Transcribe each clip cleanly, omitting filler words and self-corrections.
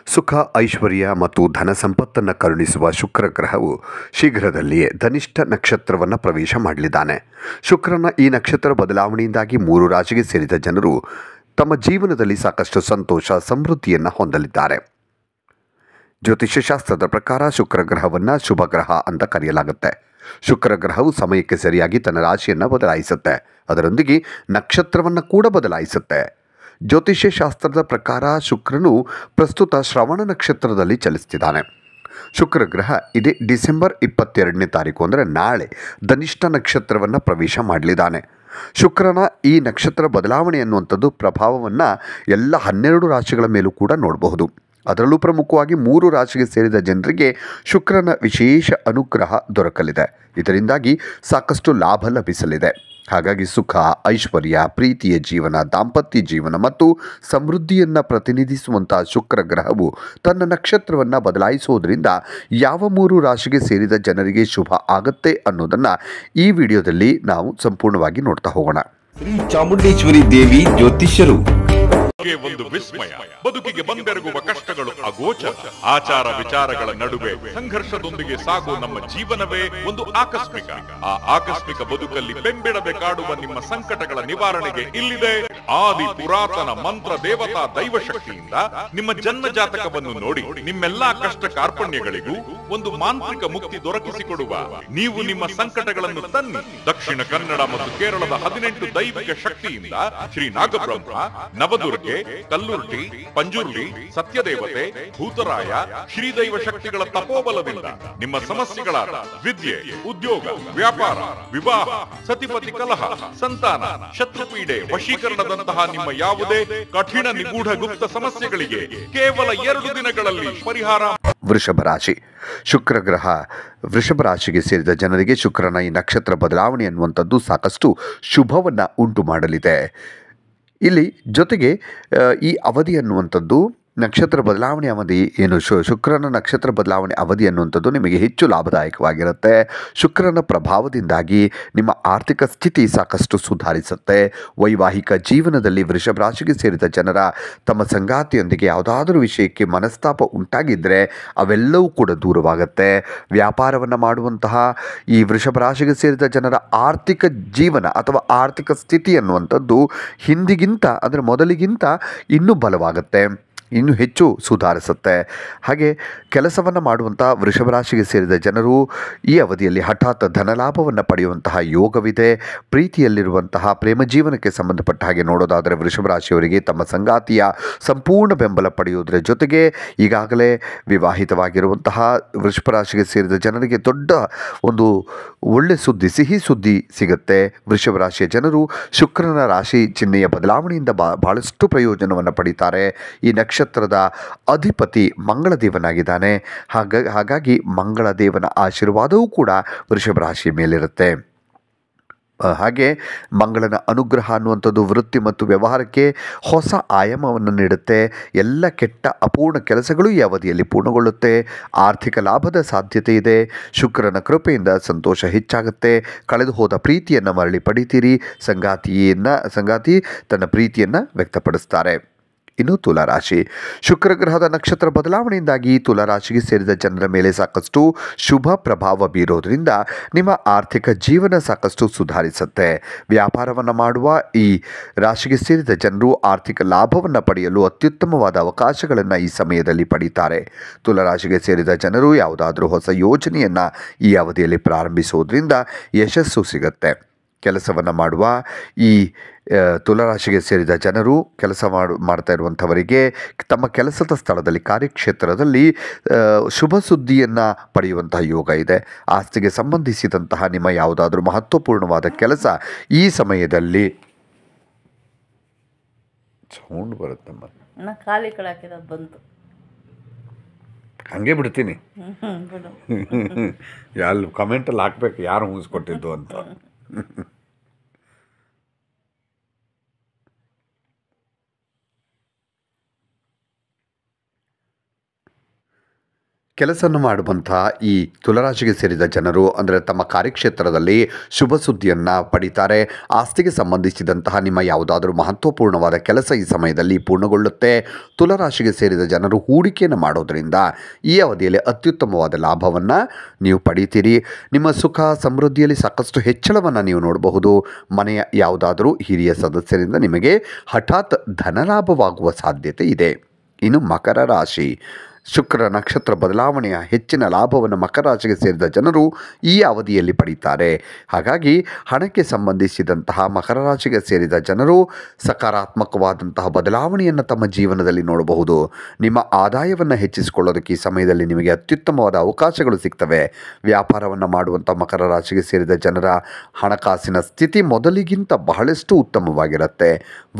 ಸುಖ ಐಶ್ವರ್ಯ ಮತ್ತು ಧನ ಸಂಪತ್ತನ್ನು ಕರುಣಿಸುವ ಶುಕ್ರ ಗ್ರಹವು ಶೀಘ್ರದಲ್ಲಿಯೇ ಧನಿಷ್ಠ ನಕ್ಷತ್ರವನ್ನು ಪ್ರವೇಶ ಮಾಡಲಿದ್ದಾನೆ. ಶುಕ್ರನ ಈ ನಕ್ಷತ್ರ ಬದಲಾವಣೆಯಿಂದಾಗಿ 3 ರಾಶಿಗೆ ಸೇರಿದ ಜನರು ತಮ್ಮ ಜೀವನದಲ್ಲಿ ಸಾಕಷ್ಟು ಸಂತೋಷ ಸಮೃದ್ಧಿಯನ್ನು ಹೊಂದಲಿದ್ದಾರೆ. ಜ್ಯೋತಿಷ್ಯ ಶಾಸ್ತ್ರದ ಪ್ರಕಾರ ಶುಕ್ರ ಗ್ರಹವನ್ನು ಶುಭ ಗ್ರಹ ಅಂತ ಕರೆಯಲಾಗುತ್ತೆ. ಶುಕ್ರ ಗ್ರಹವು ಸಮಯಕ್ಕೆ ಸರಿಯಾಗಿ ತನ್ನ ರಾಶಿಯನ್ನು ಬದಲಾಯಿಸುತ್ತೆ, ಅದರೊಂದಿಗೆ ನಕ್ಷತ್ರವನ್ನು ಕೂಡ ಬದಲಾಯಿಸುತ್ತೆ. ಜ್ಯೋತಿಷ್ಯ ಶಾಸ್ತ್ರದ ಪ್ರಕಾರ ಶುಕ್ರನು ಪ್ರಸ್ತುತ ಶ್ರವಣ ನಕ್ಷತ್ರದಲ್ಲಿ ಚಲಿಸ್ತಿದ್ದಾನೆ. ಶುಕ್ರ ಗ್ರಹ ಇದೇ ಡಿಸೆಂಬರ್ 22ನೇ ತಾರೀಕು ಅಂದರೆ ನಾಳೆ ಧನಿಷ್ಠ ನಕ್ಷತ್ರವನ್ನು ಪ್ರವೇಶ ಮಾಡಲಿದ್ದಾನೆ. ಶುಕ್ರನ ಈ ನಕ್ಷತ್ರ ಬದಲಾವಣೆ ಅನ್ನುವಂಥದ್ದು ಪ್ರಭಾವವನ್ನು ಎಲ್ಲ 12 ರಾಶಿಗಳ ಮೇಲೂ ಕೂಡ ನೋಡಬಹುದು. ಅದರಲ್ಲೂ ಪ್ರಮುಖವಾಗಿ 3 ರಾಶಿಗೆ ಸೇರಿದ ಜನರಿಗೆ ಶುಕ್ರನ ವಿಶೇಷ ಅನುಗ್ರಹ ದೊರಕಲಿದೆ. ಇದರಿಂದಾಗಿ ಸಾಕಷ್ಟು ಲಾಭ ಲಭಿಸಲಿದೆ. ಹಾಗಾಗಿ ಸುಖ ಐಶ್ವರ್ಯ ಪ್ರೀತಿಯ ಜೀವನ ದಾಂಪತ್ಯ ಜೀವನ ಮತ್ತು ಸಮೃದ್ಧಿಯನ್ನು ಪ್ರತಿನಿಧಿಸುವಂಥ ಶುಕ್ರ ಗ್ರಹವು ತನ್ನ ನಕ್ಷತ್ರವನ್ನು ಬದಲಾಯಿಸುವುದರಿಂದ ಯಾವ 3 ರಾಶಿಗೆ ಸೇರಿದ ಜನರಿಗೆ ಶುಭ ಆಗುತ್ತೆ ಅನ್ನೋದನ್ನು ಈ ವಿಡಿಯೋದಲ್ಲಿ ನಾವು ಸಂಪೂರ್ಣವಾಗಿ ನೋಡ್ತಾ ಹೋಗೋಣ. ಶ್ರೀ ಚಾಮುಂಡೇಶ್ವರಿ ದೇವಿ ಜ್ಯೋತಿಷ್ಯರು ಒಂದು ವಿಸ್ಮಯ. ಬದುಕಿಗೆ ಬಂದೆರಗುವ ಕಷ್ಟಗಳು ಅಗೋಚರ. ಆಚಾರ ವಿಚಾರಗಳ ನಡುವೆ ಸಂಘರ್ಷದೊಂದಿಗೆ ಸಾಗುವ ನಮ್ಮ ಜೀವನವೇ ಒಂದು ಆಕಸ್ಮಿಕ. ಆ ಆಕಸ್ಮಿಕ ಬದುಕಲ್ಲಿ ಬೆಂಬಿಡದೆ ಕಾಡುವ ನಿಮ್ಮ ಸಂಕಟಗಳ ನಿವಾರಣೆಗೆ ಇಲ್ಲಿದೆ ಆದಿ ಪುರಾತನ ಮಂತ್ರ ದೇವತಾ ದೈವ ಶಕ್ತಿಯಿಂದ ನಿಮ್ಮ ಜನ್ಮ ಜಾತಕವನ್ನು ನೋಡಿ ನಿಮ್ಮೆಲ್ಲಾ ಕಷ್ಟ ಕಾರ್ಪಣ್ಯಗಳಿಗೂ ಒಂದು ಮಾಂತ್ರಿಕ ಮುಕ್ತಿ ದೊರಕಿಸಿಕೊಡುವ ನೀವು ನಿಮ್ಮ ಸಂಕಟಗಳನ್ನು ತನ್ನಿ. ದಕ್ಷಿಣ ಕನ್ನಡ ಮತ್ತು ಕೇರಳದ 18 ದೈವಿಕ ಶಕ್ತಿಯಿಂದ ಶ್ರೀ ನಾಗಬ್ರಹ್ಮ, ನವದುರ್ಗೆ, ಕಲ್ಲುರ್ಟಿ, ಪಂಜುರ್ಲಿ, ಸತ್ಯದೇವತೆ, ಭೂತರಾಯ, ಶ್ರೀದೈವ ಶಕ್ತಿಗಳ ತಪೋಬಲದಿಂದ ನಿಮ್ಮ ಸಮಸ್ಯೆಗಳಾದ ವಿದ್ಯೆ, ಉದ್ಯೋಗ, ವ್ಯಾಪಾರ, ವಿವಾಹ, ಸತಿಪತಿ ಕಲಹ, ಸಂತಾನ, ಶತ್ರುಪೀಡೆ, ವಶೀಕರಣದಂತಹ ನಿಮ್ಮ ಯಾವುದೇ ಕಠಿಣ ನಿಗೂಢ ಗುಪ್ತ ಸಮಸ್ಯೆಗಳಿಗೆ ಕೇವಲ 2 ದಿನಗಳಲ್ಲಿ ಪರಿಹಾರ. ವೃಷಭ ರಾಶಿ. ಶುಕ್ರ ಗ್ರಹ ವೃಷಭ ರಾಶಿಗೆ ಸೇರಿದ ಜನರಿಗೆ ಶುಕ್ರನ ಈ ನಕ್ಷತ್ರ ಬದಲಾವಣೆ ಅನ್ನುವಂಥದ್ದು ಸಾಕಷ್ಟು ಶುಭವನ್ನು ಉಂಟು ಮಾಡಲಿದೆ. ಇಲ್ಲಿ ಜೊತೆಗೆ ಈ ಅವಧಿ ಅನ್ನುವಂಥದ್ದು ನಕ್ಷತ್ರ ಬದಲಾವಣೆ ಅವಧಿ ಏನು ಶುಕ್ರನ ನಕ್ಷತ್ರ ಬದಲಾವಣೆ ಅವಧಿ ಅನ್ನುವಂಥದ್ದು ನಿಮಗೆ ಹೆಚ್ಚು ಲಾಭದಾಯಕವಾಗಿರುತ್ತೆ. ಶುಕ್ರನ ಪ್ರಭಾವದಿಂದಾಗಿ ನಿಮ್ಮ ಆರ್ಥಿಕ ಸ್ಥಿತಿ ಸಾಕಷ್ಟು ಸುಧಾರಿಸುತ್ತೆ. ವೈವಾಹಿಕ ಜೀವನದಲ್ಲಿ ವೃಷಭ ರಾಶಿಗೆ ಸೇರಿದ ಜನರ ತಮ್ಮ ಸಂಗಾತಿಯೊಂದಿಗೆ ಯಾವುದಾದ್ರೂ ವಿಷಯಕ್ಕೆ ಮನಸ್ತಾಪ ಉಂಟಾಗಿದ್ದರೆ ಅವೆಲ್ಲವೂ ಕೂಡ ದೂರವಾಗುತ್ತೆ. ವ್ಯಾಪಾರವನ್ನು ಮಾಡುವಂತಹ ಈ ವೃಷಭ ರಾಶಿಗೆ ಸೇರಿದ ಜನರ ಆರ್ಥಿಕ ಜೀವನ ಅಥವಾ ಆರ್ಥಿಕ ಸ್ಥಿತಿ ಅನ್ನುವಂಥದ್ದು ಹಿಂದಿಗಿಂತ ಅಂದರೆ ಮೊದಲಿಗಿಂತ ಇನ್ನೂ ಬಲವಾಗುತ್ತೆ, ಇನ್ನೂ ಹೆಚ್ಚು ಸುಧಾರಿಸುತ್ತೆ. ಹಾಗೆ ಕೆಲಸವನ್ನು ಮಾಡುವಂಥ ವೃಷಭ ರಾಶಿಗೆ ಸೇರಿದ ಜನರು ಈ ಅವಧಿಯಲ್ಲಿ ಹಠಾತ್ ಧನಲಾಭವನ್ನು ಪಡೆಯುವಂತಹ ಯೋಗವಿದೆ. ಪ್ರೀತಿಯಲ್ಲಿರುವಂತಹ ಪ್ರೇಮ ಜೀವನಕ್ಕೆ ಸಂಬಂಧಪಟ್ಟ ಹಾಗೆ ನೋಡೋದಾದರೆ ವೃಷಭ ರಾಶಿಯವರಿಗೆ ತಮ್ಮ ಸಂಗಾತಿಯ ಸಂಪೂರ್ಣ ಬೆಂಬಲ ಪಡೆಯುವುದರ ಜೊತೆಗೆ ಈಗಾಗಲೇ ವಿವಾಹಿತವಾಗಿರುವಂತಹ ವೃಷಭ ರಾಶಿಗೆ ಸೇರಿದ ಜನರಿಗೆ ದೊಡ್ಡ ಒಂದು ಒಳ್ಳೆ ಸುದ್ದಿ, ಸಿಹಿ ಸುದ್ದಿ ಸಿಗುತ್ತೆ. ವೃಷಭ ರಾಶಿಯ ಜನರು ಶುಕ್ರನ ರಾಶಿ ಚಿಹ್ನೆಯ ಬದಲಾವಣೆಯಿಂದ ಬಹಳಷ್ಟು ಪ್ರಯೋಜನವನ್ನು ಪಡೀತಾರೆ. ಈ ನಕ್ಷತ್ರದ ಅಧಿಪತಿ ಮಂಗಳದೇವನಾಗಿದ್ದಾನೆ. ಹಾಗಾಗಿ ಮಂಗಳದೇವನ ಆಶೀರ್ವಾದವೂ ಕೂಡ ವೃಷಭ ರಾಶಿಯ ಮೇಲಿರುತ್ತೆ. ಹಾಗೆ ಮಂಗಳನ ಅನುಗ್ರಹ ಅನ್ನುವಂಥದ್ದು ವೃತ್ತಿ ಮತ್ತು ವ್ಯವಹಾರಕ್ಕೆ ಹೊಸ ಆಯಾಮವನ್ನು ನೀಡುತ್ತೆ. ಎಲ್ಲ ಕೆಟ್ಟ ಅಪೂರ್ಣ ಕೆಲಸಗಳು ಈ ಅವಧಿಯಲ್ಲಿ ಪೂರ್ಣಗೊಳ್ಳುತ್ತೆ. ಆರ್ಥಿಕ ಲಾಭದ ಸಾಧ್ಯತೆ ಇದೆ. ಶುಕ್ರನ ಕೃಪೆಯಿಂದ ಸಂತೋಷ ಹೆಚ್ಚಾಗುತ್ತೆ. ಕಳೆದು ಹೋದ ಪ್ರೀತಿಯನ್ನು ಮರಳಿ ಪಡಿತೀರಿ. ಸಂಗಾತಿ ತನ್ನ ಪ್ರೀತಿಯನ್ನು ವ್ಯಕ್ತಪಡಿಸ್ತಾರೆ. ಇನ್ನು ತುಲಾರಾಶಿ. ಶುಕ್ರ ಗ್ರಹದ ನಕ್ಷತ್ರ ಬದಲಾವಣೆಯಿಂದಾಗಿ ತುಲಾರಾಶಿಗೆ ಸೇರಿದ ಜನರ ಮೇಲೆ ಸಾಕಷ್ಟು ಶುಭ ಪ್ರಭಾವ ಬೀರೋದ್ರಿಂದ ನಿಮ್ಮ ಆರ್ಥಿಕ ಜೀವನ ಸಾಕಷ್ಟು ಸುಧಾರಿಸುತ್ತೆ. ವ್ಯಾಪಾರವನ್ನು ಮಾಡುವ ಈ ರಾಶಿಗೆ ಸೇರಿದ ಜನರು ಆರ್ಥಿಕ ಲಾಭವನ್ನು ಪಡೆಯಲು ಅತ್ಯುತ್ತಮವಾದ ಅವಕಾಶಗಳನ್ನು ಈ ಸಮಯದಲ್ಲಿ ಪಡೀತಾರೆ. ತುಲಾರಾಶಿಗೆ ಸೇರಿದ ಜನರು ಯಾವುದಾದ್ರೂ ಹೊಸ ಯೋಜನೆಯನ್ನು ಈ ಅವಧಿಯಲ್ಲಿ ಪ್ರಾರಂಭಿಸುವುದರಿಂದ ಯಶಸ್ಸು ಸಿಗುತ್ತೆ. ಕೆಲಸವನ್ನು ಮಾಡುವ ಈ ತುಲಾರಾಶಿಗೆ ಸೇರಿದ ಜನರು ಕೆಲಸ ಮಾಡ್ತಾ ಇರುವಂಥವರಿಗೆ ತಮ್ಮ ಕೆಲಸದ ಸ್ಥಳದಲ್ಲಿ ಕಾರ್ಯಕ್ಷೇತ್ರದಲ್ಲಿ ಶುಭ ಸುದ್ದಿಯನ್ನು ಪಡೆಯುವಂತಹ ಯೋಗ ಇದೆ. ಆಸ್ತಿಗೆ ಸಂಬಂಧಿಸಿದಂತಹ ನಿಮ್ಮ ಯಾವುದಾದ್ರೂ ಮಹತ್ವಪೂರ್ಣವಾದ ಕೆಲಸ ಈ ಸಮಯದಲ್ಲಿ ಸೌಂಡ್ ಬರುತ್ತಮ್ಮ, ಖಾಲಿ ಕಡೆ ಹಾಕಿರೋದು ಬಂತು, ಹಾಗೆ ಬಿಡ್ತೀನಿ. ಅಲ್ಲಿ ಕಮೆಂಟಲ್ಲಿ ಹಾಕ್ಬೇಕು ಯಾರು ಮುಗಿಸ್ಕೊಟ್ಟಿದ್ದು ಅಂತ. ಕೆಲಸವನ್ನು ಮಾಡುವಂಥ ಈ ತುಲಾರಾಶಿಗೆ ಸೇರಿದ ಜನರು ಅಂದರೆ ತಮ್ಮ ಕಾರ್ಯಕ್ಷೇತ್ರದಲ್ಲಿ ಶುಭ ಸುದ್ದಿಯನ್ನು ಪಡಿತಾರೆ. ಆಸ್ತಿಗೆ ಸಂಬಂಧಿಸಿದಂತಹ ನಿಮ್ಮ ಯಾವುದಾದರೂ ಮಹತ್ವಪೂರ್ಣವಾದ ಕೆಲಸ ಈ ಸಮಯದಲ್ಲಿ ಪೂರ್ಣಗೊಳ್ಳುತ್ತೆ. ತುಲಾರಾಶಿಗೆ ಸೇರಿದ ಜನರು ಹೂಡಿಕೆಯನ್ನು ಮಾಡೋದರಿಂದ ಈ ಅವಧಿಯಲ್ಲಿ ಅತ್ಯುತ್ತಮವಾದ ಲಾಭವನ್ನು ನೀವು ಪಡಿತೀರಿ. ನಿಮ್ಮ ಸುಖ ಸಮೃದ್ಧಿಯಲ್ಲಿ ಸಾಕಷ್ಟು ಹೆಚ್ಚಳವನ್ನು ನೀವು ನೋಡಬಹುದು. ಮನೆಯ ಯಾವುದಾದರೂ ಹಿರಿಯ ಸದಸ್ಯರಿಂದ ನಿಮಗೆ ಹಠಾತ್ ಧನಲಾಭವಾಗುವ ಸಾಧ್ಯತೆ ಇದೆ. ಇನ್ನು ಮಕರ ರಾಶಿ, ಶುಕ್ರ ನಕ್ಷತ್ರ ಬದಲಾವಣೆಯ ಹೆಚ್ಚಿನ ಲಾಭವನ್ನು ಮಕರ ರಾಶಿಗೆ ಸೇರಿದ ಜನರು ಈ ಅವಧಿಯಲ್ಲಿ ಪಡೀತಾರೆ. ಹಾಗಾಗಿ ಹಣಕ್ಕೆ ಸಂಬಂಧಿಸಿದಂತಹ ಮಕರ ರಾಶಿಗೆ ಸೇರಿದ ಜನರು ಸಕಾರಾತ್ಮಕವಾದಂತಹ ಬದಲಾವಣೆಯನ್ನು ತಮ್ಮ ಜೀವನದಲ್ಲಿ ನೋಡಬಹುದು. ನಿಮ್ಮ ಆದಾಯವನ್ನು ಹೆಚ್ಚಿಸಿಕೊಳ್ಳೋದಕ್ಕೆ ಈ ಸಮಯದಲ್ಲಿ ನಿಮಗೆ ಅತ್ಯುತ್ತಮವಾದ ಅವಕಾಶಗಳು ಸಿಗ್ತವೆ. ವ್ಯಾಪಾರವನ್ನು ಮಾಡುವಂಥ ಮಕರ ರಾಶಿಗೆ ಸೇರಿದ ಜನರ ಹಣಕಾಸಿನ ಸ್ಥಿತಿ ಮೊದಲಿಗಿಂತ ಬಹಳಷ್ಟು ಉತ್ತಮವಾಗಿರುತ್ತೆ.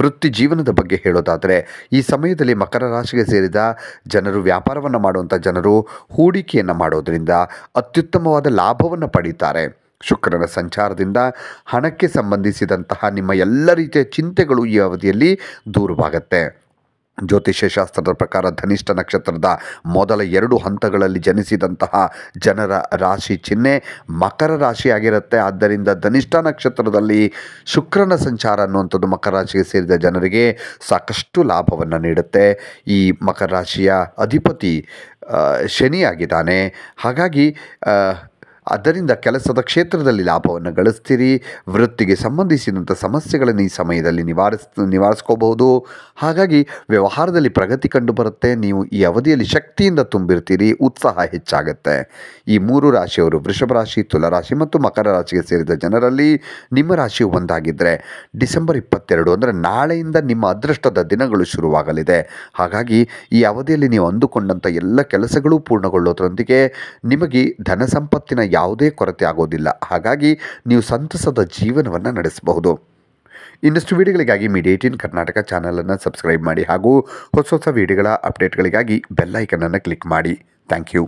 ವೃತ್ತಿ ಜೀವನದ ಬಗ್ಗೆ ಹೇಳೋದಾದರೆ ಈ ಸಮಯದಲ್ಲಿ ಮಕರ ರಾಶಿಗೆ ಸೇರಿದ ಜನರು ವ್ಯಾಪಾರವನ್ನು ಮಾಡುವಂಥ ಜನರು ಹೂಡಿಕೆಯನ್ನು ಮಾಡೋದರಿಂದ ಅತ್ಯುತ್ತಮವಾದ ಲಾಭವನ್ನು ಪಡೀತಾರೆ. ಶುಕ್ರನ ಸಂಚಾರದಿಂದ ಹಣಕ್ಕೆ ಸಂಬಂಧಿಸಿದಂತಹ ನಿಮ್ಮ ಎಲ್ಲ ರೀತಿಯ ಚಿಂತೆಗಳು ಈ ಅವಧಿಯಲ್ಲಿ ದೂರವಾಗುತ್ತೆ. ಜ್ಯೋತಿಷ್ಯ ಶಾಸ್ತ್ರದ ಪ್ರಕಾರ ಧನಿಷ್ಠ ನಕ್ಷತ್ರದ ಮೊದಲ 2 ಹಂತಗಳಲ್ಲಿ ಜನಿಸಿದಂತಹ ಜನರ ರಾಶಿ ಚಿಹ್ನೆ ಮಕರ ರಾಶಿಯಾಗಿರುತ್ತೆ. ಆದ್ದರಿಂದ ಧನಿಷ್ಠ ನಕ್ಷತ್ರದಲ್ಲಿ ಶುಕ್ರನ ಸಂಚಾರ ಅನ್ನುವಂಥದ್ದು ಮಕರ ರಾಶಿಗೆ ಸೇರಿದ ಜನರಿಗೆ ಸಾಕಷ್ಟು ಲಾಭವನ್ನು ನೀಡುತ್ತೆ. ಈ ಮಕರ ರಾಶಿಯ ಅಧಿಪತಿ ಶನಿಯಾಗಿದ್ದಾನೆ. ಹಾಗಾಗಿ ಅದರಿಂದ ಕೆಲಸದ ಕ್ಷೇತ್ರದಲ್ಲಿ ಲಾಭವನ್ನು ಗಳಿಸ್ತೀರಿ. ವೃತ್ತಿಗೆ ಸಂಬಂಧಿಸಿದಂಥ ಸಮಸ್ಯೆಗಳನ್ನು ಈ ಸಮಯದಲ್ಲಿ ನಿವಾರಿಸ್ಕೋಬಹುದು. ಹಾಗಾಗಿ ವ್ಯವಹಾರದಲ್ಲಿ ಪ್ರಗತಿ ಕಂಡು ಬರುತ್ತೆ. ನೀವು ಈ ಅವಧಿಯಲ್ಲಿ ಶಕ್ತಿಯಿಂದ ತುಂಬಿರ್ತೀರಿ, ಉತ್ಸಾಹ ಹೆಚ್ಚಾಗುತ್ತೆ. ಈ 3 ರಾಶಿಯವರು ವೃಷಭ ರಾಶಿ, ತುಲಾರಾಶಿ ಮತ್ತು ಮಕರ ರಾಶಿಗೆ ಸೇರಿದ ಜನರಲ್ಲಿ ನಿಮ್ಮ ರಾಶಿಯು ಒಂದಾಗಿದ್ದರೆ ಡಿಸೆಂಬರ್ 22 ಅಂದರೆ ನಾಳೆಯಿಂದ ನಿಮ್ಮ ಅದೃಷ್ಟದ ದಿನಗಳು ಶುರುವಾಗಲಿದೆ. ಹಾಗಾಗಿ ಈ ಅವಧಿಯಲ್ಲಿ ನೀವು ಅಂದುಕೊಂಡಂಥ ಎಲ್ಲ ಕೆಲಸಗಳು ಪೂರ್ಣಗೊಳ್ಳೋದ್ರೊಂದಿಗೆ ನಿಮಗೆ ಧನ ಸಂಪತ್ತಿನ ಯಾವುದೇ ಕೊರತೆ ಆಗೋದಿಲ್ಲ. ಹಾಗಾಗಿ ನೀವು ಸಂತಸದ ಜೀವನವನ್ನು ನಡೆಸಬಹುದು. ಇನ್ನಷ್ಟು ವಿಡಿಯೋಗಳಿಗಾಗಿ ಮೀಡಿಯಾ 18 ಕರ್ನಾಟಕ ಚಾನಲನ್ನು ಸಬ್ಸ್ಕ್ರೈಬ್ ಮಾಡಿ ಹಾಗೂ ಹೊಸ ವಿಡಿಯೋಗಳ ಅಪ್ಡೇಟ್ಗಳಿಗಾಗಿ ಬೆಲ್ ಐಕನನ್ನು ಕ್ಲಿಕ್ ಮಾಡಿ. Thank you.